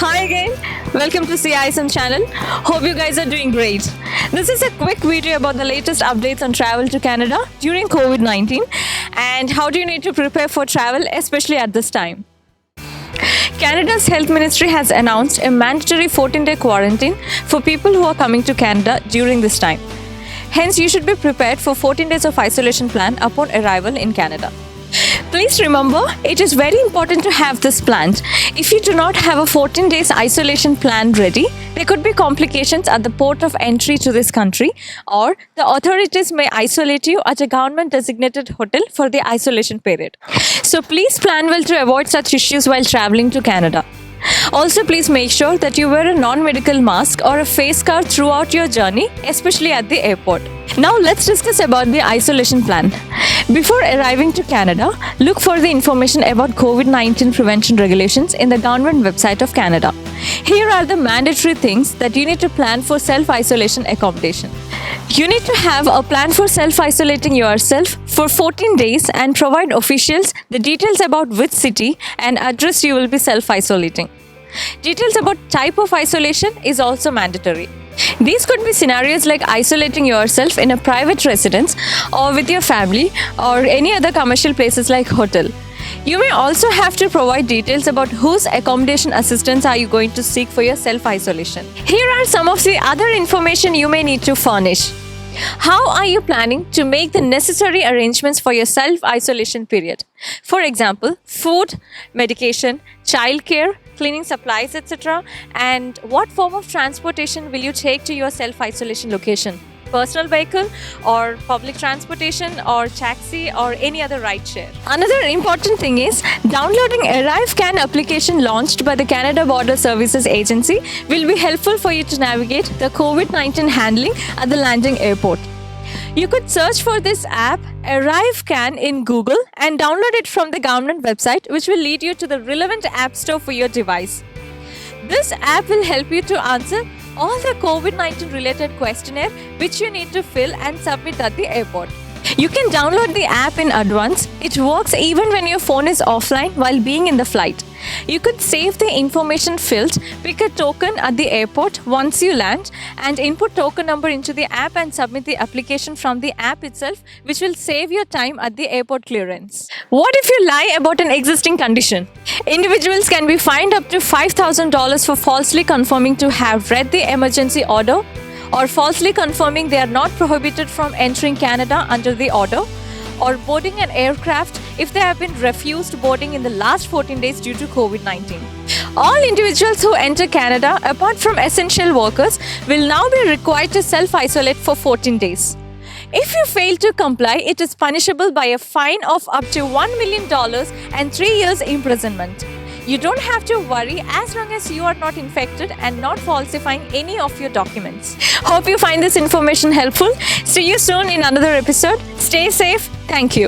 Hi again, welcome to CISM channel. Hope you guys are doing great. This is a quick video about the latest updates on travel to Canada during COVID-19 and how do you need to prepare for travel, especially at this time. Canada's Health Ministry has announced a mandatory 14-day quarantine for people who are coming to Canada during this time. Hence, you should be prepared for 14 days of isolation plan upon arrival in Canada. Please remember, it is very important to have this planned. If you do not have a 14 days isolation plan ready, there could be complications at the port of entry to this country, or the authorities may isolate you at a government designated hotel for the isolation period. So please plan well to avoid such issues while traveling to Canada. Also, please make sure that you wear a non-medical mask or a face scarf throughout your journey, especially at the airport. Now let's discuss about the isolation plan. Before arriving to Canada, look for the information about COVID-19 prevention regulations in the government website of Canada. Here are the mandatory things that you need to plan for self-isolation accommodation. You need to have a plan for self-isolating yourself for 14 days and provide officials the details about which city and address you will be self-isolating. Details about type of isolation is also mandatory. These could be scenarios like isolating yourself in a private residence or with your family or any other commercial places like hotel. You may also have to provide details about whose accommodation assistance are you going to seek for your self-isolation. Here are some of the other information you may need to furnish. How are you planning to make the necessary arrangements for your self-isolation period? For example, food, medication, childcare, cleaning supplies, etc. And what form of transportation will you take to your self-isolation location? Personal vehicle or public transportation or taxi or any other ride share. Another important thing is downloading ArriveCAN application launched by the Canada Border Services Agency will be helpful for you to navigate the COVID-19 handling at the landing airport. You could search for this app ArriveCAN in Google and download it from the government website, which will lead you to the relevant app store for your device. This app will help you to answer all the COVID-19 related questionnaire which you need to fill and submit at the airport. You can download the app in advance. It works even when your phone is offline while being in the flight. You could save the information filled, pick a token at the airport once you land, and input token number into the app and submit the application from the app itself, which will save your time at the airport clearance. What if you lie about an existing condition? Individuals can be fined up to $5,000 for falsely confirming to have read the emergency order or falsely confirming they are not prohibited from entering Canada under the order, or boarding an aircraft if they have been refused boarding in the last 14 days due to COVID-19. All individuals who enter Canada, apart from essential workers, will now be required to self-isolate for 14 days. If you fail to comply, it is punishable by a fine of up to $1 million and 3 years imprisonment. You don't have to worry as long as you are not infected and not falsifying any of your documents. Hope you find this information helpful. See you soon in another episode. Stay safe. Thank you.